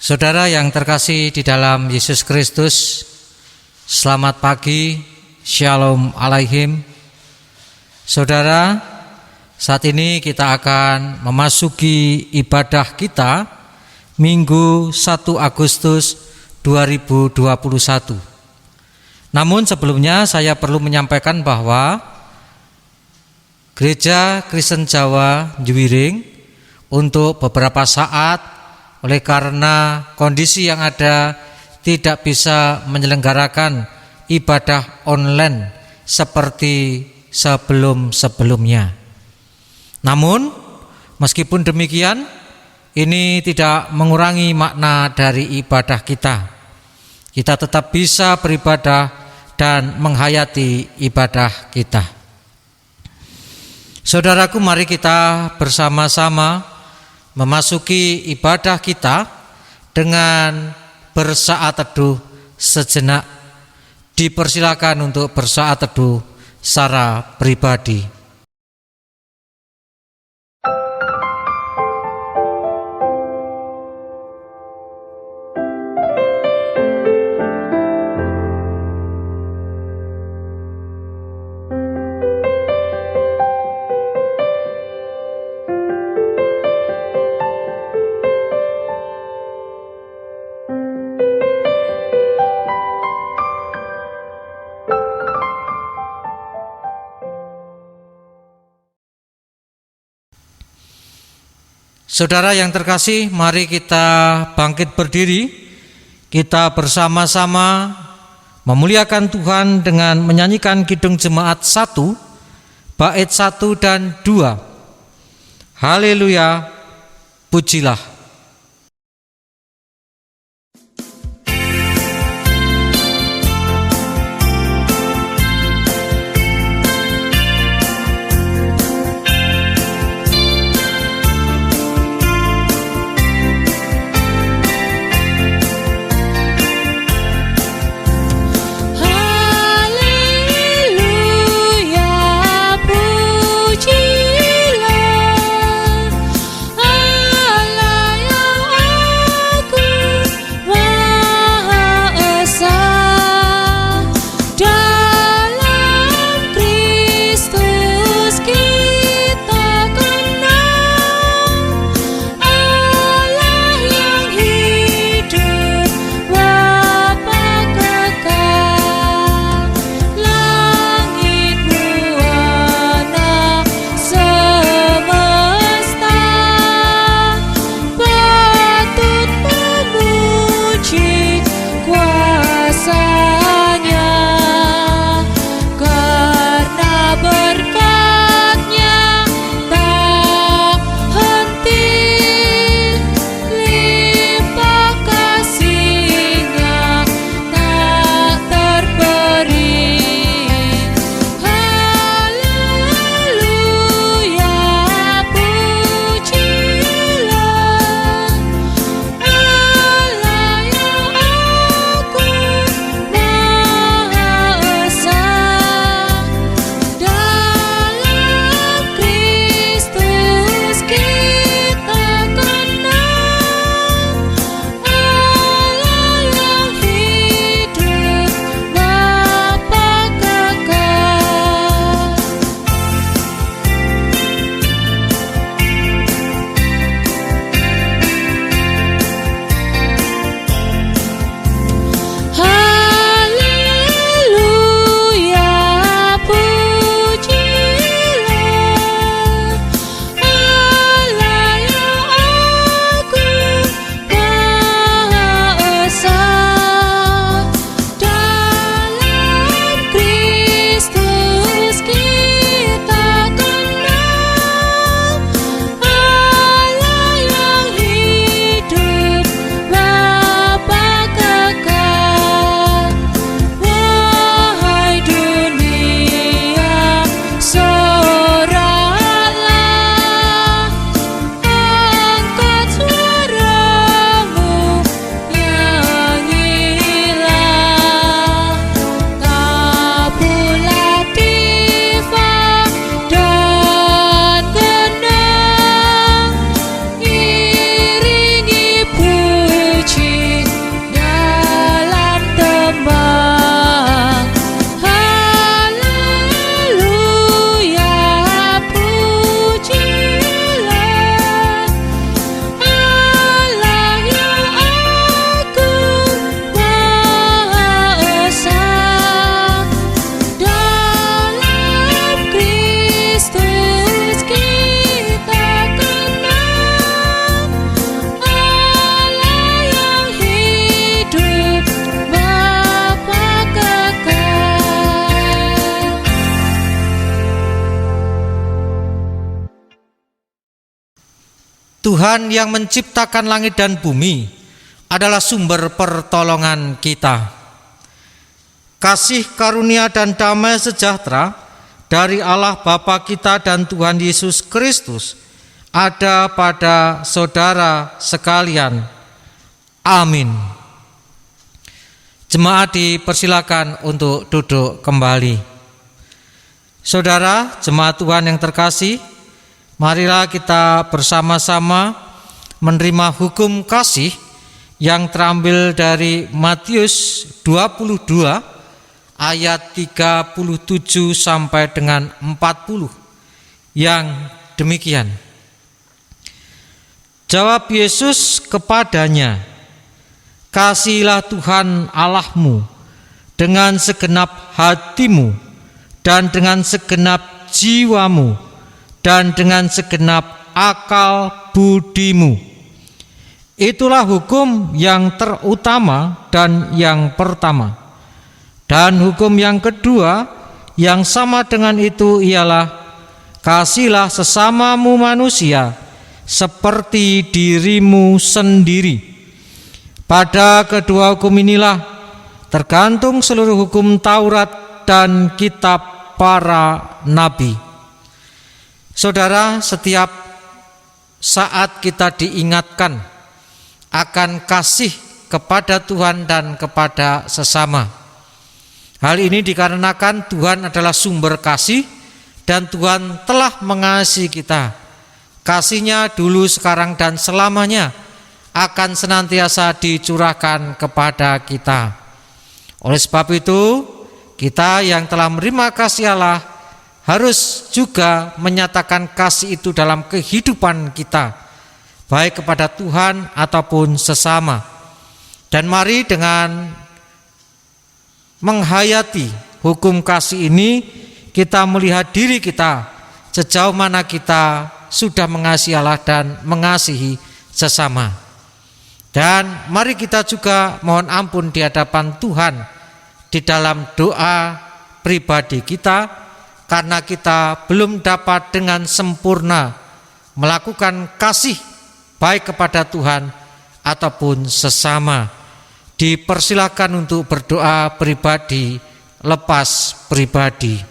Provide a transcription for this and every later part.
Saudara yang terkasih di dalam Yesus Kristus, selamat pagi, Shalom Alaihim. Saudara, saat ini kita akan memasuki ibadah kita Minggu 1 Agustus 2021. Namun sebelumnya saya perlu menyampaikan bahwa Gereja Kristen Jawa Njuwiring untuk beberapa saat oleh karena kondisi yang ada tidak bisa menyelenggarakan ibadah online seperti sebelum-sebelumnya. Namun meskipun demikian, ini tidak mengurangi makna dari ibadah kita. Kita tetap bisa beribadah dan menghayati ibadah kita. Saudaraku, mari kita bersama-sama memasuki ibadah kita dengan bersaat teduh sejenak. Dipersilakan untuk bersaat teduh secara pribadi. Saudara yang terkasih, mari kita bangkit berdiri. Kita bersama-sama memuliakan Tuhan dengan menyanyikan Kidung Jemaat 1, bait 1 dan 2. Haleluya, pujilah. Pujilah Allah. Tuhan yang menciptakan langit dan bumi adalah sumber pertolongan kita. Kasih karunia dan damai sejahtera dari Allah Bapa kita dan Tuhan Yesus Kristus ada pada saudara sekalian. Amin. Jemaat dipersilakan untuk duduk kembali. Saudara, jemaat Tuhan yang terkasih, marilah kita bersama-sama menerima hukum kasih yang terambil dari Matius 22 ayat 37 sampai dengan 40 yang demikian. Jawab Yesus kepadanya, "Kasihilah Tuhan Allahmu dengan segenap hatimu dan dengan segenap jiwamu dan dengan segenap akal budimu." Itulah hukum yang terutama dan yang pertama. Dan hukum yang kedua yang sama dengan itu ialah, "Kasihilah sesamamu manusia seperti dirimu sendiri." Pada kedua hukum inilah tergantung seluruh hukum Taurat dan kitab para nabi. Saudara, setiap saat kita diingatkan akan kasih kepada Tuhan dan kepada sesama. Hal ini dikarenakan Tuhan adalah sumber kasih dan Tuhan telah mengasihi kita. Kasih-Nya dulu, sekarang, dan selamanya akan senantiasa dicurahkan kepada kita. Oleh sebab itu, kita yang telah menerima kasih Allah harus juga menyatakan kasih itu dalam kehidupan kita, baik kepada Tuhan ataupun sesama. Dan mari dengan menghayati hukum kasih ini, kita melihat diri kita sejauh mana kita sudah mengasihi Allah dan mengasihi sesama. Dan mari kita juga mohon ampun di hadapan Tuhan di dalam doa pribadi kita, karena kita belum dapat dengan sempurna melakukan kasih baik kepada Tuhan ataupun sesama. Dipersilakan untuk berdoa pribadi lepas pribadi.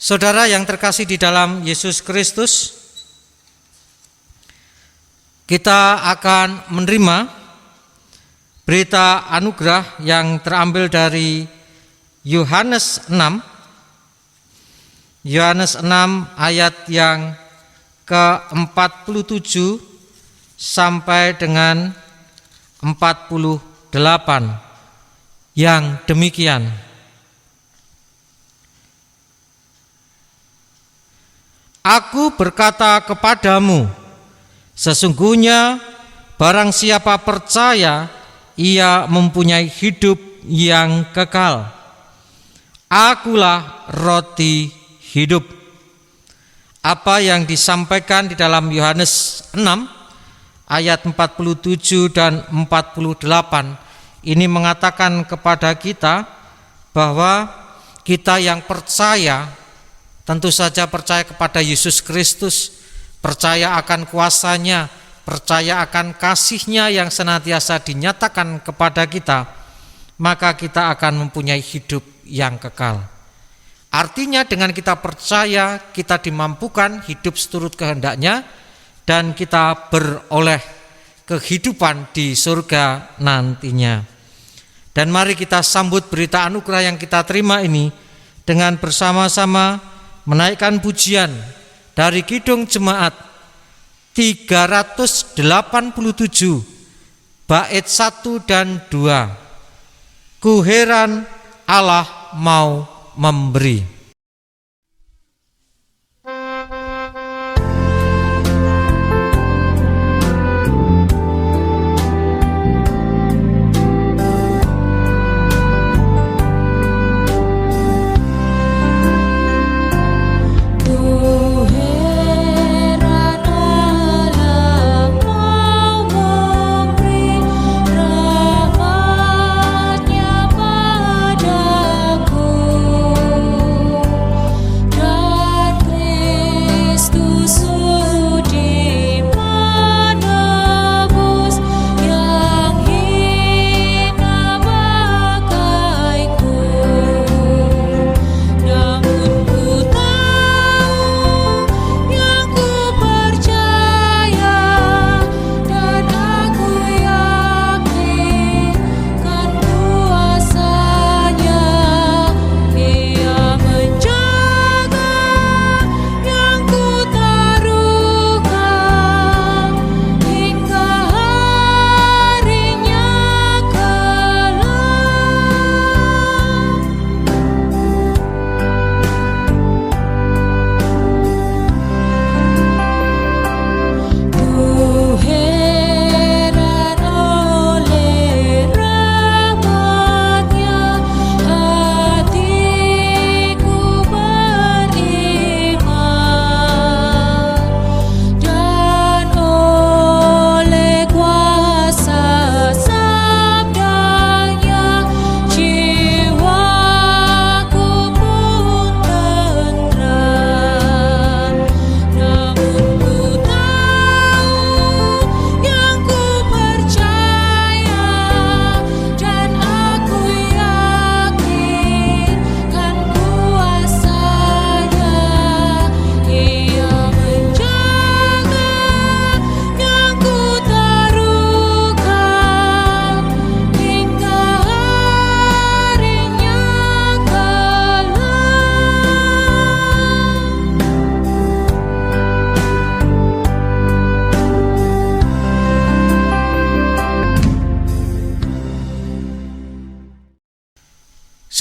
Saudara yang terkasih di dalam Yesus Kristus, kita akan menerima berita anugerah yang terambil dari Yohanes 6. Yohanes 6 ayat yang ke-47 sampai dengan 48 yang demikian. "Aku berkata kepadamu, sesungguhnya barang siapa percaya, ia mempunyai hidup yang kekal. Akulah roti hidup." Apa yang disampaikan di dalam Yohanes 6 ayat 47 dan 48 ini mengatakan kepada kita bahwa kita yang percaya tentu saja percaya kepada Yesus Kristus, percaya akan kuasa-Nya, percaya akan kasih-Nya yang senantiasa dinyatakan kepada kita, maka kita akan mempunyai hidup yang kekal. Artinya dengan kita percaya, kita dimampukan hidup seturut kehendak-Nya dan kita beroleh kehidupan di surga nantinya. Dan mari kita sambut berita anugerah yang kita terima ini dengan bersama-sama menaikkan pujian dari Kidung Jemaat 387 bait 1 dan 2. Ku heran Allah mau memberi.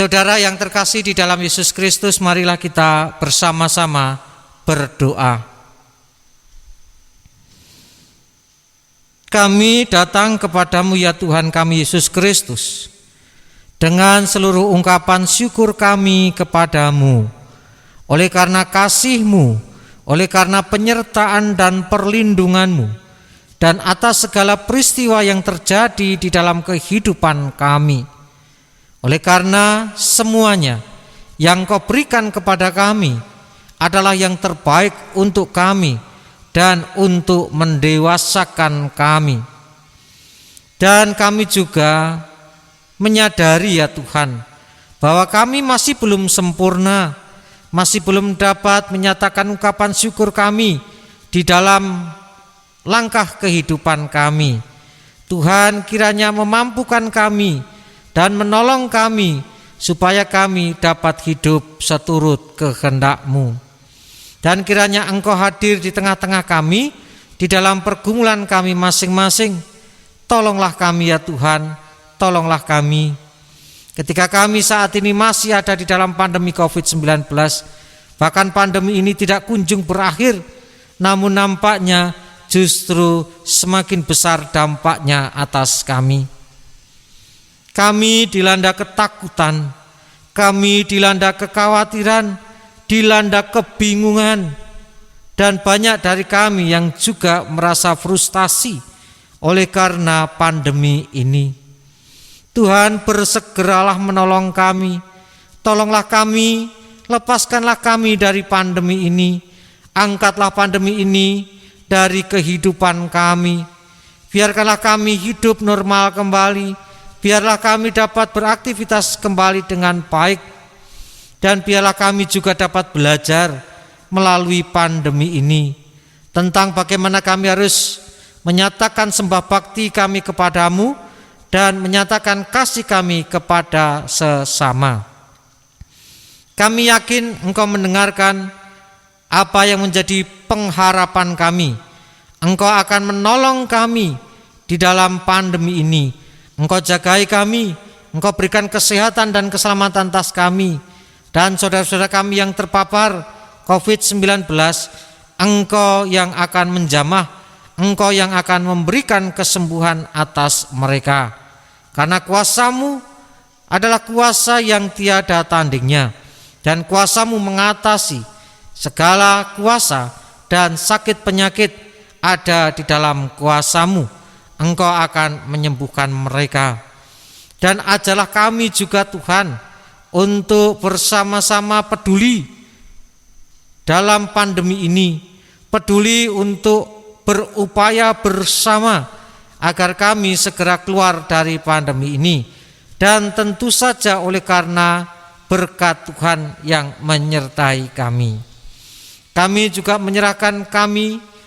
Saudara yang terkasih di dalam Yesus Kristus, marilah kita bersama-sama berdoa. Kami datang kepadamu ya Tuhan kami Yesus Kristus, dengan seluruh ungkapan syukur kami kepadamu, oleh karena kasih-Mu, oleh karena penyertaan dan perlindungan-Mu, dan atas segala peristiwa yang terjadi di dalam kehidupan kami. Oleh karena semuanya yang Kau berikan kepada kami adalah yang terbaik untuk kami dan untuk mendewasakan kami. Dan kami juga menyadari ya Tuhan, bahwa kami masih belum sempurna, masih belum dapat menyatakan ungkapan syukur kami di dalam langkah kehidupan kami. Tuhan kiranya memampukan kami dan menolong kami supaya kami dapat hidup seturut kehendak-Mu. Dan kiranya Engkau hadir di tengah-tengah kami, di dalam pergumulan kami masing-masing. Tolonglah kami ya Tuhan, tolonglah kami. Ketika kami saat ini masih ada di dalam pandemi COVID-19, bahkan pandemi ini tidak kunjung berakhir, namun nampaknya justru semakin besar dampaknya atas kami. Kami dilanda ketakutan, kami dilanda kekhawatiran, dilanda kebingungan, dan banyak dari kami yang juga merasa frustasi oleh karena pandemi ini. Tuhan, bersegeralah menolong kami, tolonglah kami, lepaskanlah kami dari pandemi ini, angkatlah pandemi ini dari kehidupan kami, biarkanlah kami hidup normal kembali. Biarlah kami dapat beraktivitas kembali dengan baik, dan biarlah kami juga dapat belajar melalui pandemi ini tentang bagaimana kami harus menyatakan sembah bakti kami kepadamu dan menyatakan kasih kami kepada sesama. Kami yakin Engkau mendengarkan apa yang menjadi pengharapan kami. Engkau akan menolong kami di dalam pandemi ini. Engkau jagai kami, Engkau berikan kesehatan dan keselamatan atas kami dan saudara-saudara kami yang terpapar COVID-19. Engkau yang akan menjamah, Engkau yang akan memberikan kesembuhan atas mereka. Karena kuasa-Mu adalah kuasa yang tiada tandingnya, dan kuasa-Mu mengatasi segala kuasa dan sakit penyakit ada di dalam kuasa-Mu. Engkau akan menyembuhkan mereka. Dan ajarlah kami juga Tuhan untuk bersama-sama peduli dalam pandemi ini, peduli untuk berupaya bersama agar kami segera keluar dari pandemi ini. Dan tentu saja oleh karena berkat Tuhan yang menyertai kami. Kami juga menyerahkan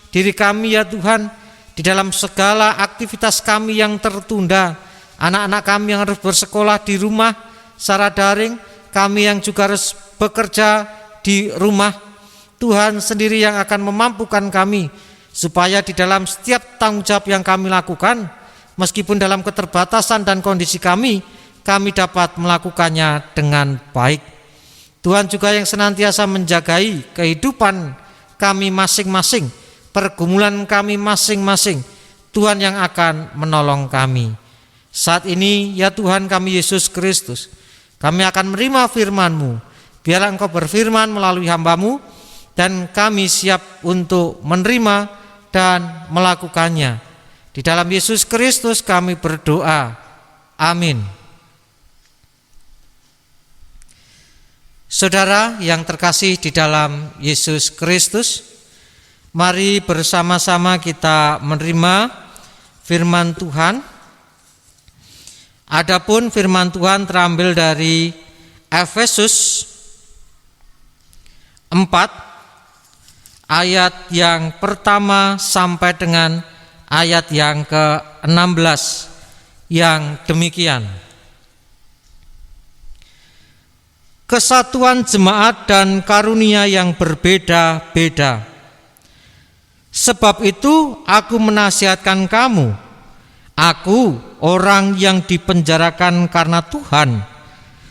diri kami ya Tuhan, di dalam segala aktivitas kami yang tertunda. Anak-anak kami yang harus bersekolah di rumah secara daring, kami yang juga harus bekerja di rumah. Tuhan sendiri yang akan memampukan kami supaya di dalam setiap tanggung jawab yang kami lakukan, meskipun dalam keterbatasan dan kondisi kami dapat melakukannya dengan baik. Tuhan juga yang senantiasa menjagai kehidupan kami masing-masing, pergumulan kami masing-masing. Tuhan yang akan menolong kami. Saat ini ya Tuhan kami Yesus Kristus, kami akan menerima firman-Mu. Biarlah Engkau berfirman melalui hamba-Mu, dan kami siap untuk menerima dan melakukannya. Di dalam Yesus Kristus kami berdoa. Amin. Saudara yang terkasih di dalam Yesus Kristus, mari bersama-sama kita menerima firman Tuhan. Adapun firman Tuhan terambil dari Efesus 4 ayat yang pertama sampai dengan ayat yang ke-16 yang demikian. Kesatuan jemaat dan karunia yang berbeda-beda. Sebab itu aku menasihatkan kamu, aku orang yang dipenjarakan karena Tuhan,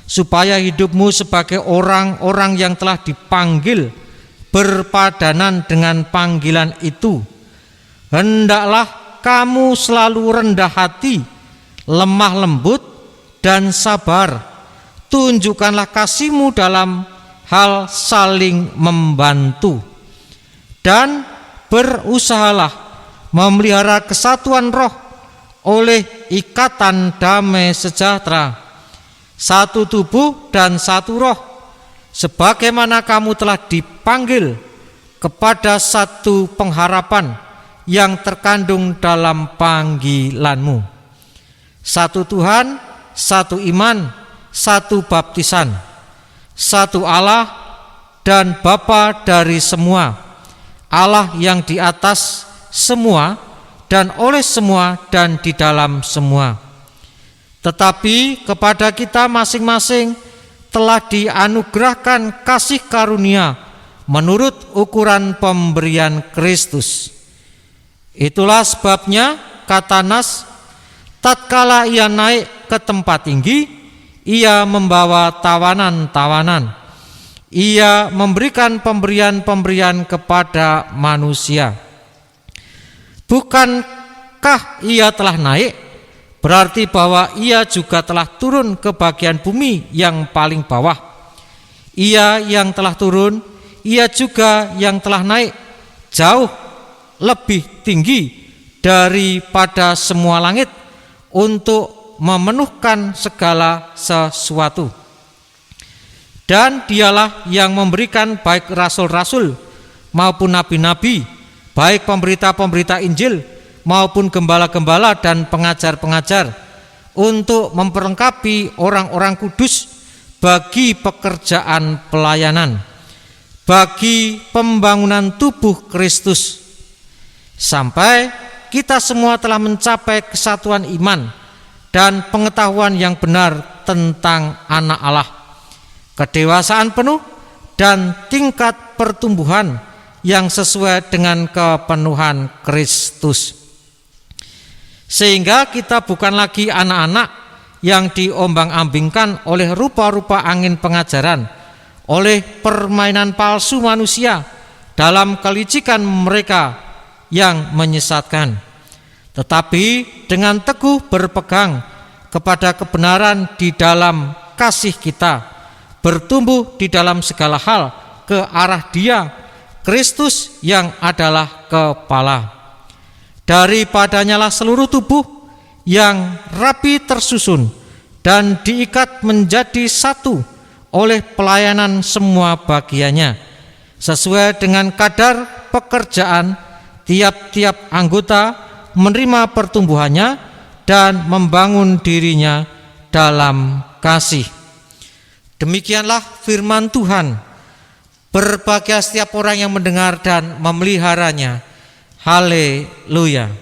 supaya hidupmu sebagai orang-orang yang telah dipanggil berpadanan dengan panggilan itu. Hendaklah kamu selalu rendah hati, lemah lembut dan sabar. Tunjukkanlah kasih-Mu dalam hal saling membantu, dan berusahalah memelihara kesatuan roh oleh ikatan damai sejahtera. Satu tubuh dan satu roh, sebagaimana kamu telah dipanggil kepada satu pengharapan yang terkandung dalam panggilan-Mu. Satu Tuhan, satu iman, satu baptisan, satu Allah dan Bapa dari semua, Allah yang di atas semua dan oleh semua dan di dalam semua. Tetapi kepada kita masing-masing telah dianugerahkan kasih karunia menurut ukuran pemberian Kristus. Itulah sebabnya kata Nas, tatkala ia naik ke tempat tinggi, ia membawa tawanan-tawanan. Ia memberikan pemberian-pemberian kepada manusia. Bukankah ia telah naik? Berarti bahwa ia juga telah turun ke bagian bumi yang paling bawah. Ia yang telah turun, ia juga yang telah naik jauh lebih tinggi daripada semua langit untuk memenuhkan segala sesuatu. Dan dialah yang memberikan baik rasul-rasul maupun nabi-nabi, baik pemberita-pemberita Injil maupun gembala-gembala dan pengajar-pengajar, untuk memperlengkapi orang-orang kudus bagi pekerjaan pelayanan, bagi pembangunan tubuh Kristus, sampai kita semua telah mencapai kesatuan iman dan pengetahuan yang benar tentang Anak Allah, kedewasaan penuh, dan tingkat pertumbuhan yang sesuai dengan kepenuhan Kristus. Sehingga kita bukan lagi anak-anak yang diombang-ambingkan oleh rupa-rupa angin pengajaran, oleh permainan palsu manusia dalam kelicikan mereka yang menyesatkan, tetapi dengan teguh berpegang kepada kebenaran di dalam kasih kita, bertumbuh di dalam segala hal ke arah Dia, Kristus yang adalah kepala. Daripadanya lah seluruh tubuh yang rapi tersusun dan diikat menjadi satu oleh pelayanan semua bagiannya, sesuai dengan kadar pekerjaan tiap-tiap anggota menerima pertumbuhannya dan membangun dirinya dalam kasih. Demikianlah firman Tuhan. Berbahagia setiap orang yang mendengar dan memeliharanya. Haleluya.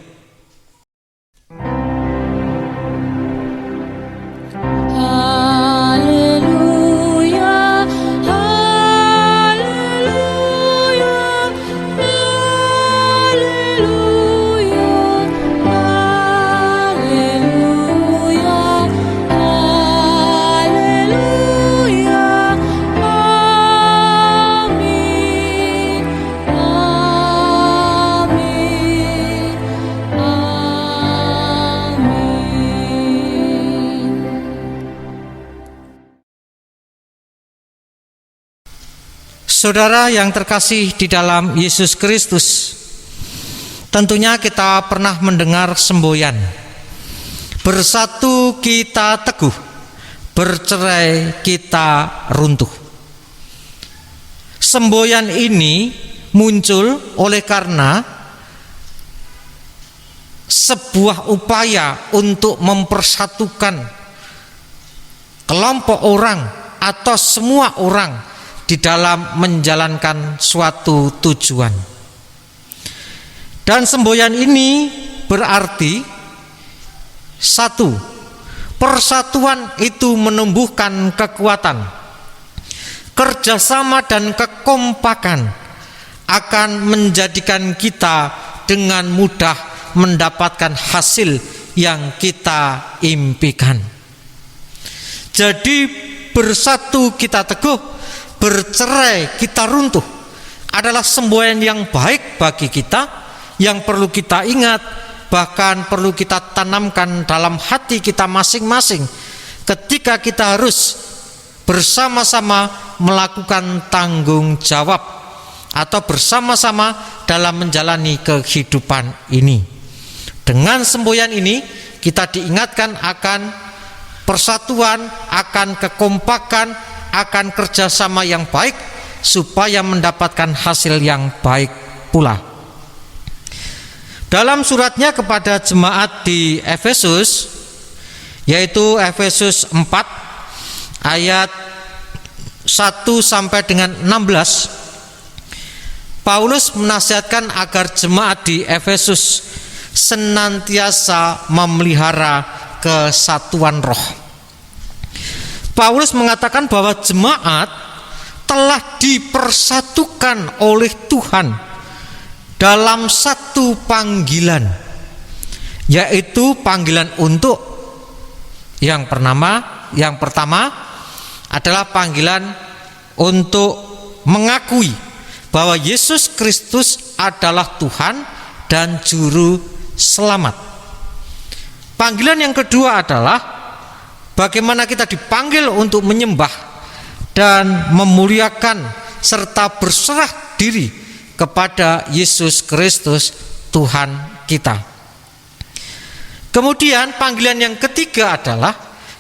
Saudara yang terkasih di dalam Yesus Kristus, tentunya kita pernah mendengar semboyan, bersatu kita teguh, bercerai kita runtuh. Semboyan ini muncul oleh karena sebuah upaya untuk mempersatukan kelompok orang atau semua orang di dalam menjalankan suatu tujuan. Dan semboyan ini berarti satu, persatuan itu menumbuhkan kekuatan, kerjasama dan kekompakan akan menjadikan kita dengan mudah mendapatkan hasil yang kita impikan. Jadi bersatu kita teguh, bercerai kita runtuh adalah semboyan yang baik bagi kita, yang perlu kita ingat, bahkan perlu kita tanamkan dalam hati kita masing-masing ketika kita harus bersama-sama melakukan tanggung jawab atau bersama-sama dalam menjalani kehidupan ini. Dengan semboyan ini kita diingatkan akan persatuan, akan kekompakan, akan kerjasama yang baik supaya mendapatkan hasil yang baik pula. Dalam suratnya kepada jemaat di Efesus, yaitu Efesus 4 ayat 1 sampai dengan 16, Paulus menasihatkan agar jemaat di Efesus senantiasa memelihara kesatuan roh. Paulus mengatakan bahwa jemaat telah dipersatukan oleh Tuhan dalam satu panggilan, yaitu panggilan untuk yang pertama adalah panggilan untuk mengakui bahwa Yesus Kristus adalah Tuhan dan Juru Selamat. Panggilan yang kedua adalah bagaimana kita dipanggil untuk menyembah dan memuliakan serta berserah diri kepada Yesus Kristus Tuhan kita. Kemudian panggilan yang ketiga adalah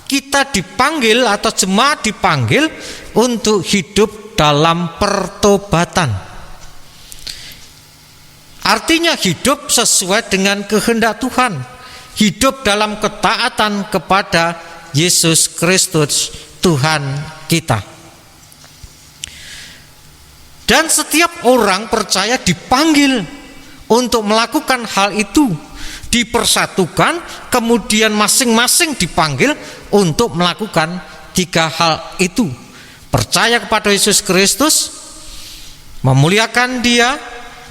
kita dipanggil atau jemaat dipanggil untuk hidup dalam pertobatan. Artinya hidup sesuai dengan kehendak Tuhan, hidup dalam ketaatan kepada Yesus Kristus Tuhan kita. Dan setiap orang percaya dipanggil untuk melakukan hal itu, dipersatukan, kemudian masing-masing dipanggil untuk melakukan tiga hal itu. percaya kepada Yesus Kristus, memuliakan Dia,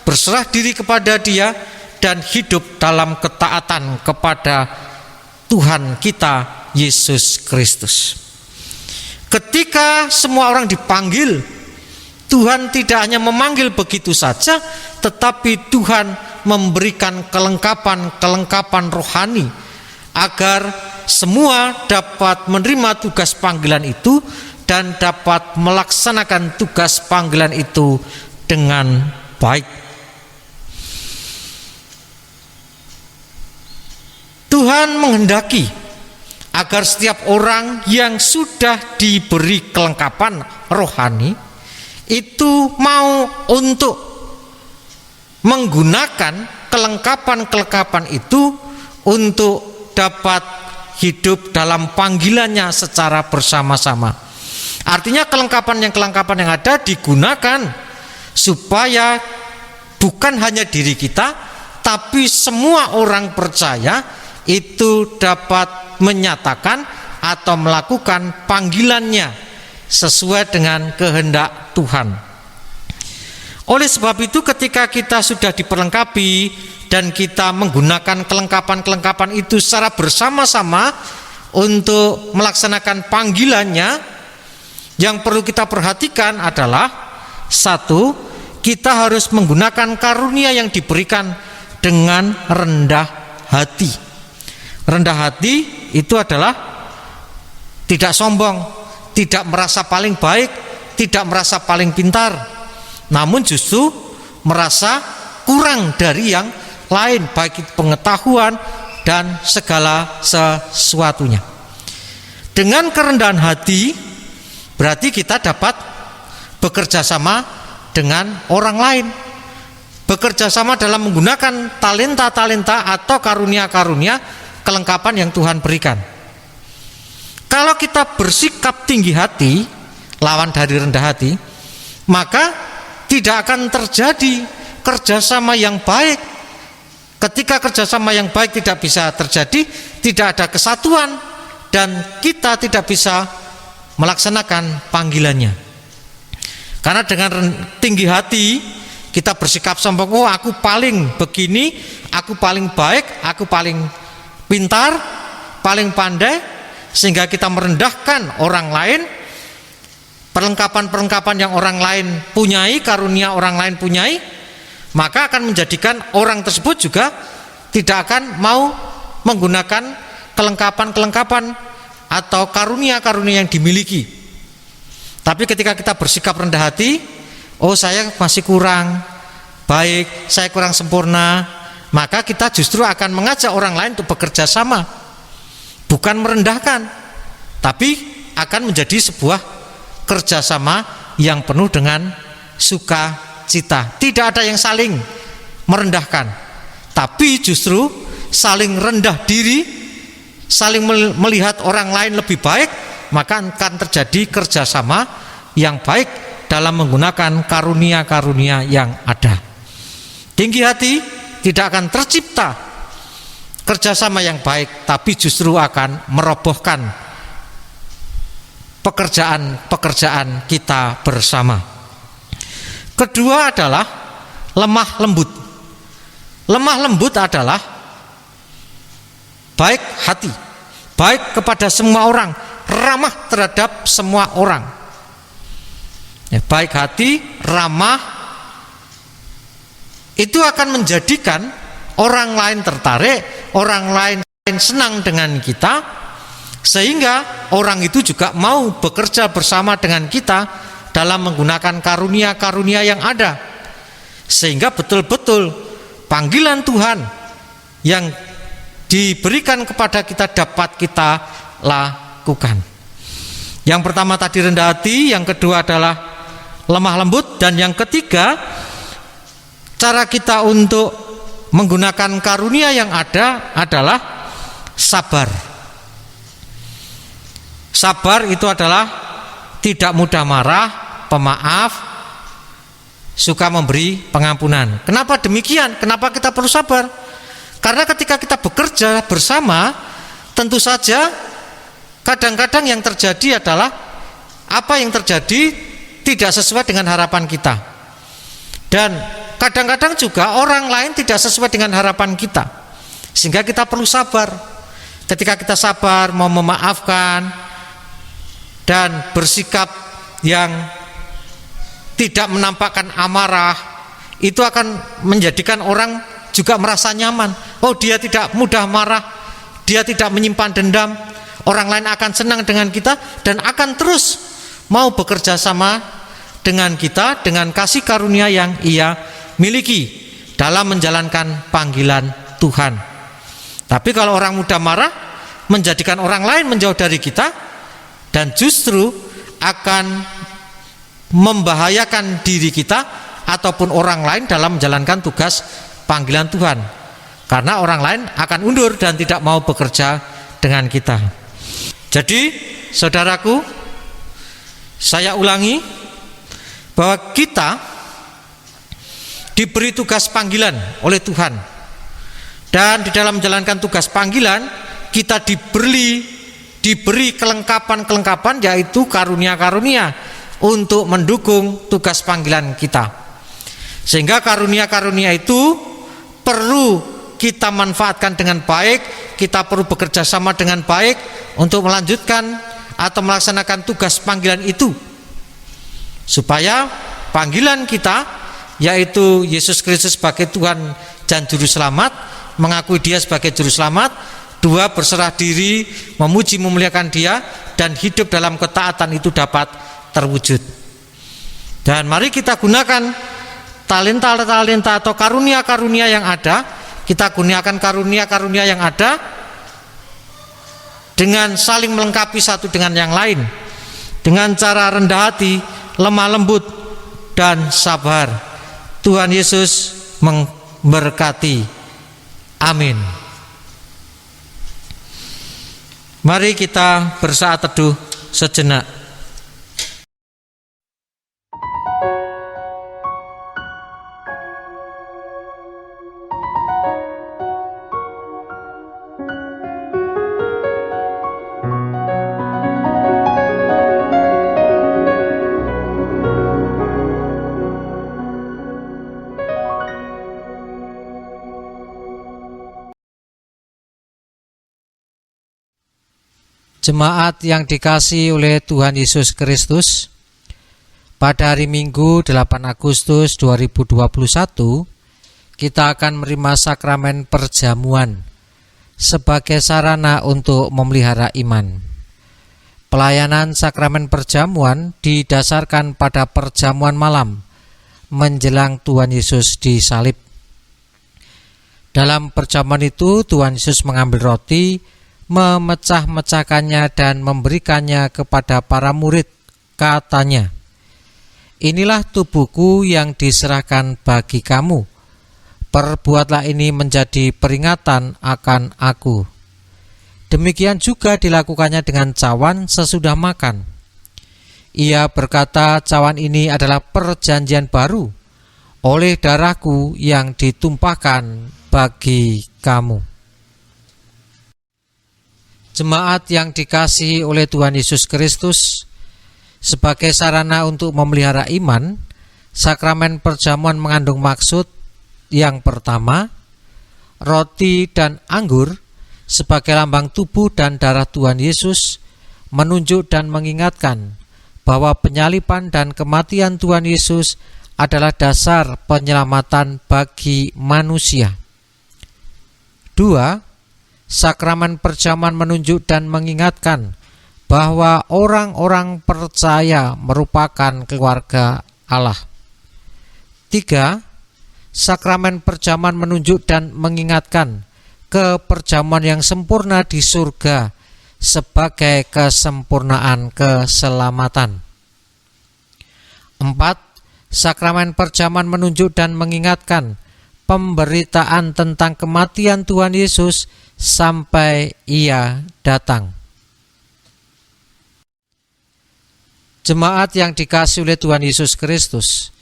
berserah diri kepada Dia, dan hidup dalam ketaatan kepada Tuhan kita Yesus Kristus. Ketika semua orang dipanggil, Tuhan tidak hanya memanggil begitu saja, tetapi Tuhan memberikan kelengkapan rohani agar semua dapat menerima tugas panggilan itu dan dapat melaksanakan tugas panggilan itu dengan baik. Tuhan menghendaki agar setiap orang yang sudah diberi kelengkapan rohani itu mau untuk menggunakan kelengkapan itu untuk dapat hidup dalam panggilannya secara bersama-sama. Artinya kelengkapan yang ada digunakan supaya bukan hanya diri kita, tapi semua orang percaya itu dapat menyatakan atau melakukan panggilannya sesuai dengan kehendak Tuhan. Oleh sebab itu, ketika kita sudah diperlengkapi dan kita menggunakan kelengkapan itu secara bersama-sama untuk melaksanakan panggilannya, yang perlu kita perhatikan adalah satu, kita harus menggunakan karunia yang diberikan dengan rendah hati. Rendah hati itu adalah tidak sombong, tidak merasa paling baik, tidak merasa paling pintar, namun justru merasa kurang dari yang lain, baik itu pengetahuan dan segala sesuatunya. Dengan kerendahan hati berarti kita dapat bekerja sama dengan orang lain, bekerja sama dalam menggunakan talenta-talenta atau karunia-karunia kelengkapan yang Tuhan berikan. Kalau kita bersikap tinggi hati, lawan dari rendah hati, maka tidak akan terjadi kerjasama yang baik. Ketika kerjasama yang baik tidak bisa terjadi, tidak ada kesatuan, dan kita tidak bisa melaksanakan panggilannya. Karena dengan tinggi hati kita bersikap sombong, oh aku paling begini, aku paling baik, aku paling pintar, paling pandai, sehingga kita merendahkan orang lain. Perlengkapan yang orang lain punyai, karunia orang lain punyai, maka akan menjadikan orang tersebut juga tidak akan mau menggunakan kelengkapan atau karunia-karunia yang dimiliki. Tapi ketika kita bersikap rendah hati, oh saya masih kurang baik, saya kurang sempurna, maka kita justru akan mengajak orang lain untuk bekerja sama, bukan merendahkan, tapi akan menjadi sebuah kerjasama yang penuh dengan sukacita. Tidak ada yang saling merendahkan, tapi justru saling rendah diri, saling melihat orang lain lebih baik, maka akan terjadi kerjasama yang baik dalam menggunakan karunia-karunia yang ada. Tinggi hati tidak akan tercipta kerjasama yang baik, tapi justru akan merobohkan pekerjaan kita bersama. Kedua adalah lemah lembut. Lemah lembut adalah baik hati, baik kepada semua orang, ramah terhadap semua orang. Baik hati, ramah, itu akan menjadikan orang lain tertarik, orang lain senang dengan kita, sehingga orang itu juga mau bekerja bersama dengan kita dalam menggunakan karunia-karunia yang ada, sehingga betul-betul panggilan Tuhan yang diberikan kepada kita dapat kita lakukan. Yang pertama tadi rendah hati, yang kedua adalah lemah lembut, dan yang ketiga cara kita untuk menggunakan karunia yang ada adalah sabar. Sabar itu adalah tidak mudah marah, pemaaf, suka memberi pengampunan. Kenapa demikian? Kenapa kita perlu sabar? Karena ketika kita bekerja bersama, tentu saja kadang-kadang yang terjadi adalah apa yang terjadi tidak sesuai dengan harapan kita. Dan kadang-kadang juga orang lain tidak sesuai dengan harapan kita, sehingga kita perlu sabar. Ketika kita sabar, mau memaafkan dan bersikap yang tidak menampakkan amarah, itu akan menjadikan orang juga merasa nyaman. Oh, dia tidak mudah marah, dia tidak menyimpan dendam. Orang lain akan senang dengan kita dan akan terus mau bekerja sama dengan kita dengan kasih karunia yang ia miliki dalam menjalankan panggilan Tuhan. Tapi kalau orang mudah marah, menjadikan orang lain menjauh dari kita dan justru akan membahayakan diri kita ataupun orang lain dalam menjalankan tugas panggilan Tuhan, karena orang lain akan undur dan tidak mau bekerja dengan kita. Jadi saudaraku, saya ulangi bahwa kita diberi tugas panggilan oleh Tuhan, dan di dalam menjalankan tugas panggilan kita diberi kelengkapan-kelengkapan, yaitu karunia-karunia untuk mendukung tugas panggilan kita. Sehingga karunia-karunia itu perlu kita manfaatkan dengan baik, kita perlu bekerja sama dengan baik untuk melanjutkan atau melaksanakan tugas panggilan itu, supaya panggilan kita, yaitu Yesus Kristus sebagai Tuhan dan Juru Selamat, mengakui Dia sebagai Juru Selamat, 2, berserah diri, memuji memuliakan Dia, dan hidup dalam ketaatan itu dapat terwujud. Dan mari kita gunakan talenta-talenta atau karunia-karunia yang ada, kita gunakan karunia-karunia yang ada dengan saling melengkapi satu dengan yang lain, dengan cara rendah hati, lemah lembut, dan sabar. Tuhan Yesus memberkati. Amin. Mari kita bersaat teduh sejenak. Jemaat yang dikasihi oleh Tuhan Yesus Kristus, pada hari Minggu 8 Agustus 2021 kita akan menerima sakramen perjamuan sebagai sarana untuk memelihara iman. Pelayanan sakramen perjamuan didasarkan pada perjamuan malam menjelang Tuhan Yesus disalib. Dalam perjamuan itu Tuhan Yesus mengambil roti, memecah-mecahkannya dan memberikannya kepada para murid. Katanya, "Inilah tubuhku yang diserahkan bagi kamu. Perbuatlah ini menjadi peringatan akan aku." Demikian juga dilakukannya dengan cawan sesudah makan. Ia berkata, "Cawan ini adalah perjanjian baru oleh darahku yang ditumpahkan bagi kamu." Jemaat yang dikasihi oleh Tuhan Yesus Kristus, sebagai sarana untuk memelihara iman, sakramen perjamuan mengandung maksud yang pertama, roti dan anggur sebagai lambang tubuh dan darah Tuhan Yesus menunjuk dan mengingatkan bahwa penyaliban dan kematian Tuhan Yesus adalah dasar penyelamatan bagi manusia. 2. Sakramen perjamuan menunjuk dan mengingatkan bahwa orang-orang percaya merupakan keluarga Allah. 3. Sakramen perjamuan menunjuk dan mengingatkan keperjamuan yang sempurna di surga sebagai kesempurnaan keselamatan. 4. Sakramen perjamuan menunjuk dan mengingatkan pemberitaan tentang kematian Tuhan Yesus sampai Ia datang. Jemaat yang dikasihi oleh Tuhan Yesus Kristus,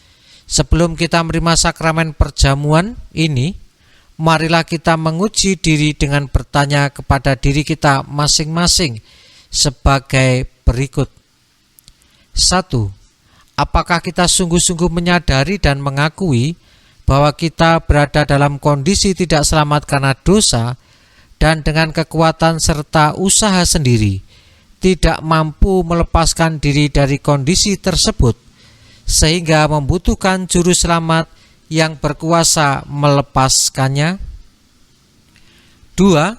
sebelum kita menerima sakramen perjamuan ini, marilah kita menguji diri dengan bertanya kepada diri kita masing-masing sebagai berikut. 1. Apakah kita sungguh-sungguh menyadari dan mengakui bahwa kita berada dalam kondisi tidak selamat karena dosa dan dengan kekuatan serta usaha sendiri tidak mampu melepaskan diri dari kondisi tersebut, sehingga membutuhkan juru selamat yang berkuasa melepaskannya? 2.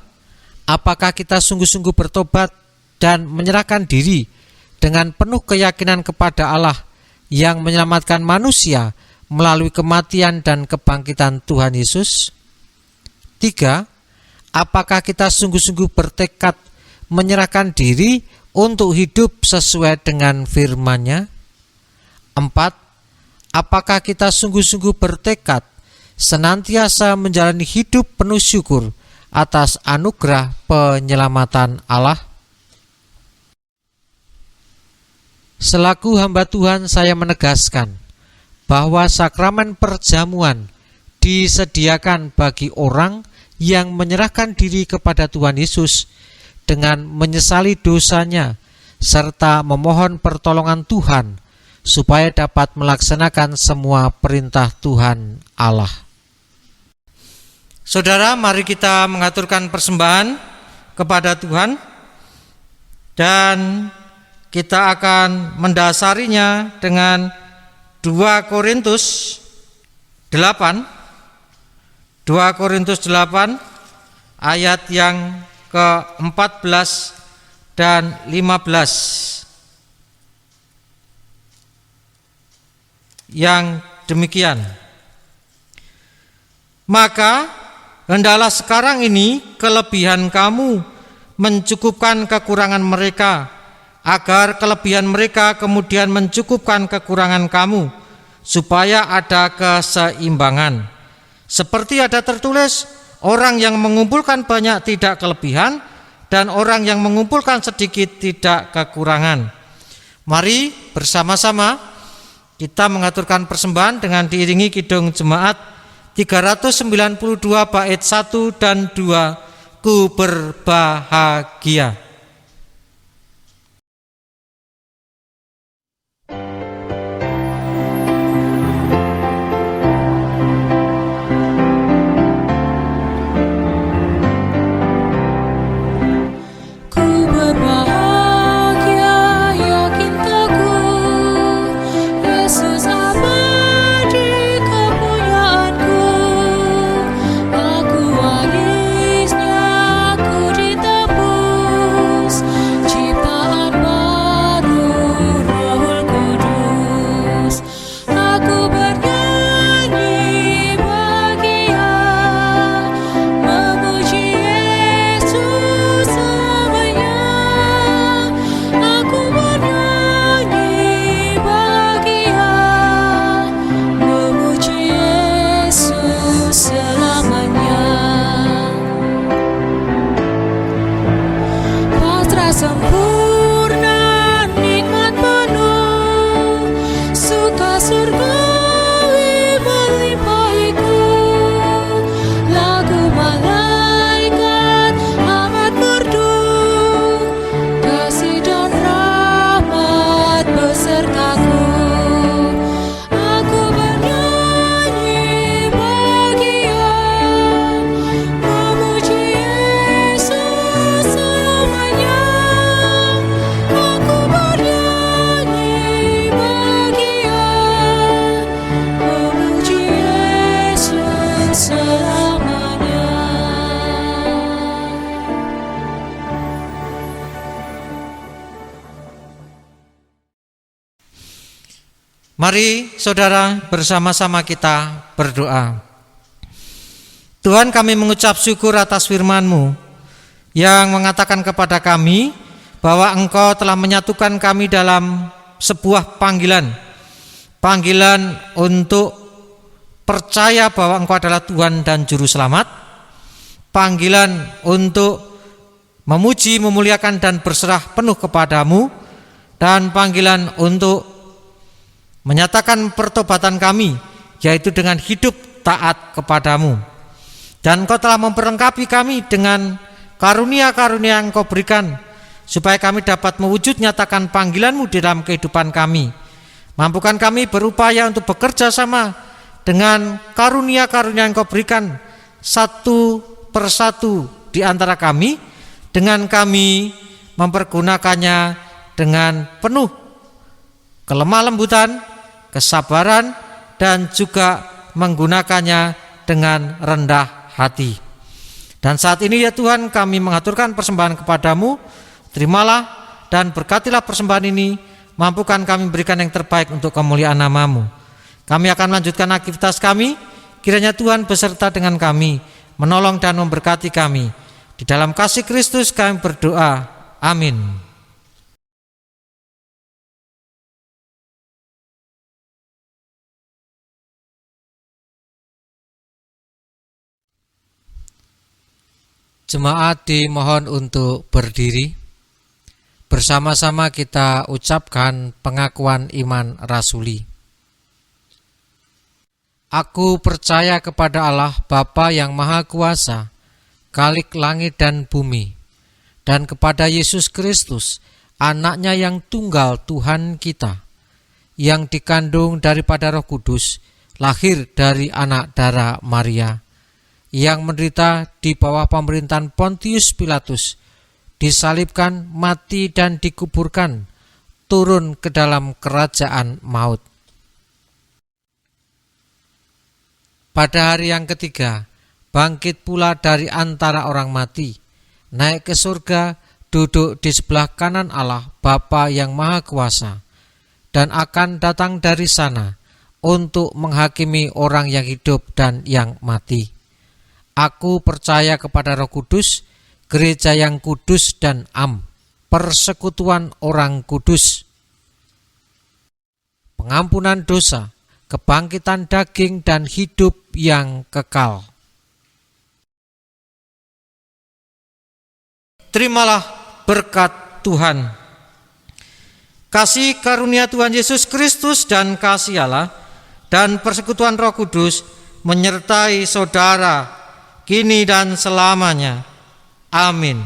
Apakah kita sungguh-sungguh bertobat dan menyerahkan diri dengan penuh keyakinan kepada Allah yang menyelamatkan manusia melalui kematian dan kebangkitan Tuhan Yesus? 3. Apakah kita sungguh-sungguh bertekad menyerahkan diri untuk hidup sesuai dengan firman-Nya? 4. Apakah kita sungguh-sungguh bertekad senantiasa menjalani hidup penuh syukur atas anugerah penyelamatan Allah? Selaku hamba Tuhan, saya menegaskan bahwa sakramen perjamuan disediakan bagi orang yang menyerahkan diri kepada Tuhan Yesus dengan menyesali dosanya serta memohon pertolongan Tuhan supaya dapat melaksanakan semua perintah Tuhan Allah. Saudara, mari kita mengaturkan persembahan kepada Tuhan dan kita akan mendasarinya dengan 2 Korintus 8 ayat yang ke-14 dan 15 yang demikian. Maka hendaklah sekarang ini kelebihan kamu mencukupkan kekurangan mereka, agar kelebihan mereka kemudian mencukupkan kekurangan kamu, supaya ada keseimbangan. Seperti ada tertulis, orang yang mengumpulkan banyak tidak kelebihan, dan orang yang mengumpulkan sedikit tidak kekurangan. Mari bersama-sama kita mengaturkan persembahan dengan diiringi kidung jemaat 392 bait 1 dan 2, Ku berbahagia. Mari saudara bersama-sama kita berdoa. Tuhan, kami mengucap syukur atas firman-Mu yang mengatakan kepada kami bahwa Engkau telah menyatukan kami dalam sebuah panggilan untuk percaya bahwa Engkau adalah Tuhan dan Juru Selamat, panggilan untuk memuji, memuliakan dan berserah penuh kepadamu, dan panggilan untuk menyatakan pertobatan kami, yaitu dengan hidup taat kepadamu. Dan Engkau telah memperlengkapi kami dengan karunia-karunia yang Engkau berikan, supaya kami dapat mewujud nyatakan panggilan-Mu di dalam kehidupan kami. Mampukan kami berupaya untuk bekerja sama dengan karunia-karunia yang Kau berikan satu persatu di antara kami, dengan kami mempergunakannya dengan penuh kelemah lembutan, kesabaran, dan juga menggunakannya dengan rendah hati. Dan saat ini ya Tuhan, kami mengaturkan persembahan kepadamu. Terimalah dan berkatilah persembahan ini. Mampukan kami berikan yang terbaik untuk kemuliaan nama-Mu. Kami akan melanjutkan aktivitas kami. Kiranya Tuhan beserta dengan kami, menolong dan memberkati kami. Di dalam kasih Kristus kami berdoa. Amin. Jemaat dimohon untuk berdiri. Bersama-sama kita ucapkan pengakuan iman rasuli. Aku percaya kepada Allah Bapa yang Maha Kuasa, Khalik langit dan bumi, dan kepada Yesus Kristus, Anak-Nya yang tunggal Tuhan kita, yang dikandung daripada Roh Kudus, lahir dari anak darah Maria, yang menderita di bawah pemerintahan Pontius Pilatus, disalibkan, mati dan dikuburkan, turun ke dalam kerajaan maut. Pada hari yang ketiga, bangkit pula dari antara orang mati, naik ke surga, duduk di sebelah kanan Allah Bapa yang Maha Kuasa, dan akan datang dari sana untuk menghakimi orang yang hidup dan yang mati. Aku percaya kepada Roh Kudus, gereja yang kudus dan persekutuan orang kudus, pengampunan dosa, kebangkitan daging dan hidup yang kekal. Terimalah berkat Tuhan. Kasih karunia Tuhan Yesus Kristus dan kasih Allah dan persekutuan Roh Kudus menyertai saudara kini dan selamanya. Amin.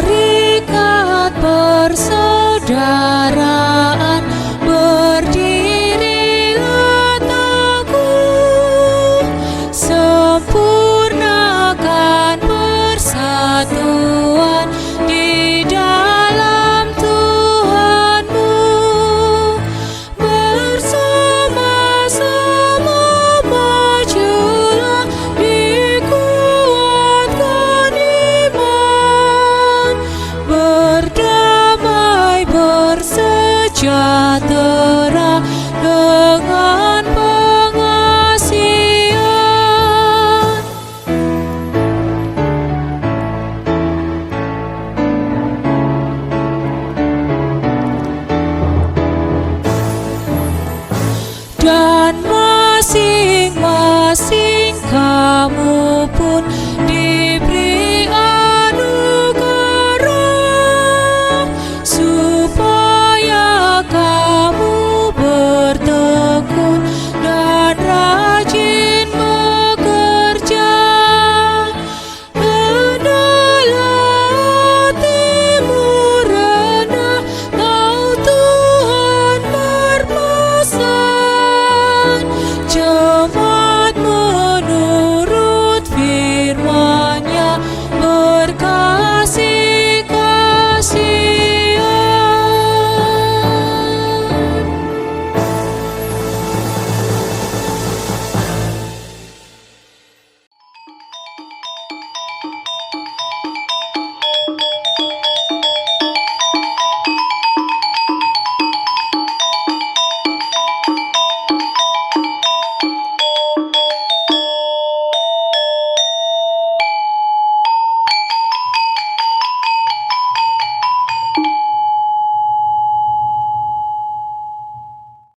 Serikat persaudaraan berdirilah teguh, sempurnakan persatuan di dalam Tuhanmu. Bersama-sama majulah, dikuatkan iman, berdamai bersejahtera dengan pengasihan. Dan masing-masing kamu pun